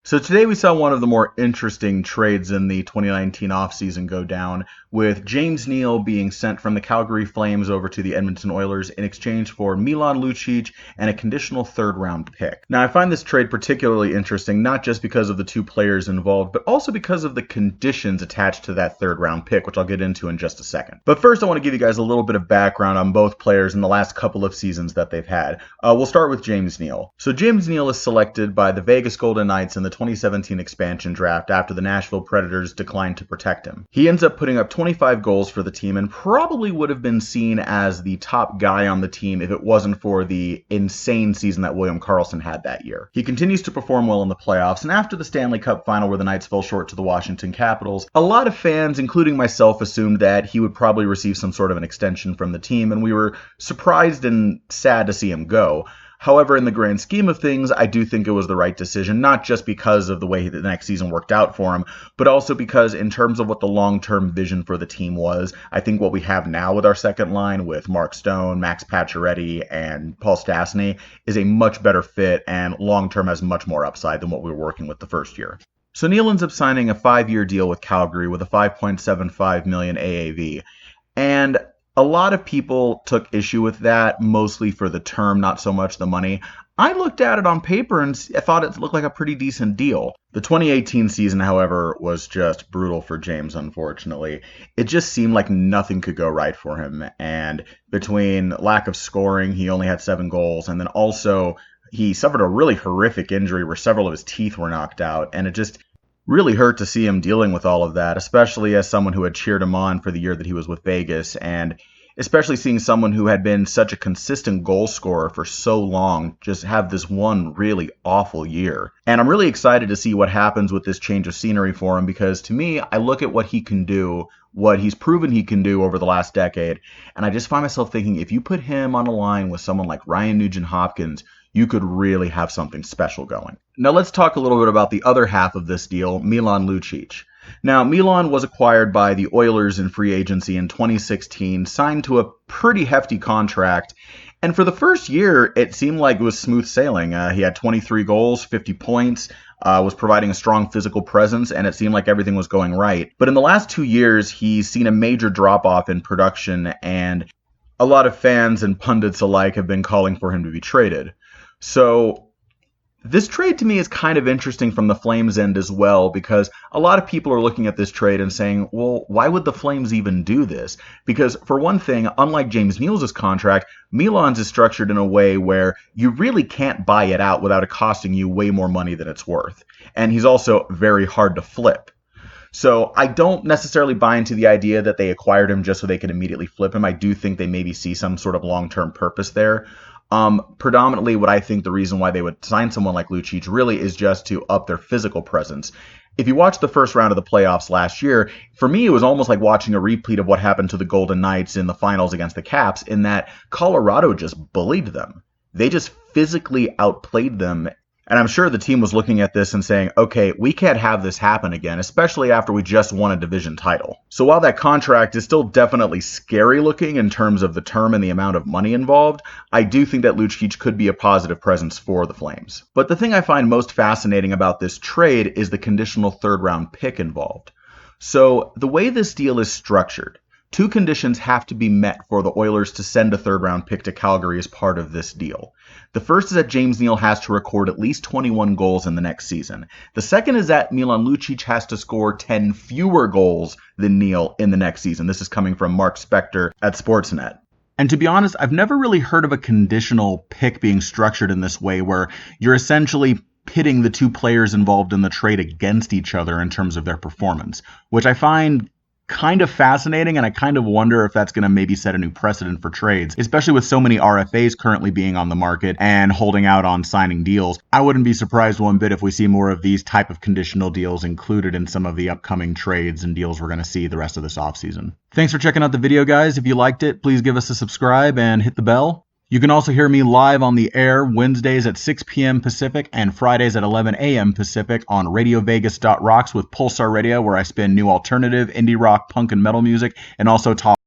So today we saw one of the more interesting trades in the 2019 offseason go down, with James Neal being sent from the Calgary Flames over to the Edmonton Oilers in exchange for Milan Lucic and a conditional third-round pick. Now, I find this trade particularly interesting, not just because of the two players involved, but also because of the conditions attached to that third-round pick, which I'll get into in just a second. But first, I want to give you guys a little bit of background on both players in the last couple of seasons that they've had. We'll start with James Neal. So James Neal is selected by the Vegas Golden Knights in the 2017 expansion draft after the Nashville Predators declined to protect him. He ends up putting up 25 goals for the team and probably would have been seen as the top guy on the team if it wasn't for the insane season that William Karlsson had that year. He continues to perform well in the playoffs, and after the Stanley Cup final where the Knights fell short to the Washington Capitals, a lot of fans, including myself, assumed that he would probably receive some sort of an extension from the team, and we were surprised and sad to see him go. However, in the grand scheme of things, I do think it was the right decision, not just because of the way the next season worked out for him, but also because in terms of what the long-term vision for the team was, I think what we have now with our second line with Mark Stone, Max Pacioretty, and Paul Stastny is a much better fit and long-term has much more upside than what we were working with the first year. So Neal ends up signing a 5-year deal with Calgary with a $5.75 million AAV, and a lot of people took issue with that, mostly for the term, not so much the money. I looked at it on paper and I thought it looked like a pretty decent deal. The 2018 season, however, was just brutal for James, unfortunately. It just seemed like nothing could go right for him. And between lack of scoring, he only had 7 goals. And then also, he suffered a really horrific injury where several of his teeth were knocked out. And it just really hurt to see him dealing with all of that, especially as someone who had cheered him on for the year that he was with Vegas, and especially seeing someone who had been such a consistent goal scorer for so long just have this one really awful year. And I'm really excited to see what happens with this change of scenery for him, because to me, I look at what he can do, what he's proven he can do over the last decade, and I just find myself thinking, if you put him on a line with someone like Ryan Nugent-Hopkins, you could really have something special going. Now let's talk a little bit about the other half of this deal, Milan Lucic. Now, Milan was acquired by the Oilers in free agency in 2016, signed to a pretty hefty contract, and for the first year, it seemed like it was smooth sailing. He had 23 goals, 50 points, was providing a strong physical presence, and it seemed like everything was going right. But in the last 2 years, he's seen a major drop-off in production, and a lot of fans and pundits alike have been calling for him to be traded. So this trade to me is kind of interesting from the Flames end as well, because a lot of people are looking at this trade and saying, well, why would the Flames even do this? Because for one thing, unlike James Neal's contract, Milan's is structured in a way where you really can't buy it out without it costing you way more money than it's worth. And he's also very hard to flip. So I don't necessarily buy into the idea that they acquired him just so they could immediately flip him. I do think they maybe see some sort of long-term purpose there. Predominantly what I think the reason why they would sign someone like Lucic really is just to up their physical presence. If you watch the first round of the playoffs last year, for me it was almost like watching a repeat of what happened to the Golden Knights in the finals against the Caps, in that Colorado just bullied them. They just physically outplayed them. And I'm sure the team was looking at this and saying, okay, we can't have this happen again, especially after we just won a division title. So while that contract is still definitely scary looking in terms of the term and the amount of money involved, I do think that Lucic could be a positive presence for the Flames. But the thing I find most fascinating about this trade is the conditional third-round pick involved. So the way this deal is structured, 2 conditions have to be met for the Oilers to send a third-round pick to Calgary as part of this deal. The first is that James Neal has to record at least 21 goals in the next season. The second is that Milan Lucic has to score 10 fewer goals than Neal in the next season. This is coming from Mark Spector at Sportsnet. And to be honest, I've never really heard of a conditional pick being structured in this way, where you're essentially pitting the 2 players involved in the trade against each other in terms of their performance, which I find kind of fascinating, and I kind of wonder if that's going to maybe set a new precedent for trades, especially with so many RFAs currently being on the market and holding out on signing deals. I wouldn't be surprised one bit if we see more of these type of conditional deals included in some of the upcoming trades and deals we're going to see the rest of this offseason. Thanks for checking out the video, guys. If you liked it, please give us a subscribe and hit the bell. You can also hear me live on the air Wednesdays at 6 p.m. Pacific and Fridays at 11 a.m. Pacific on RadioVegas.rocks with Pulsar Radio, where I spin new alternative, indie rock, punk, and metal music, and also talk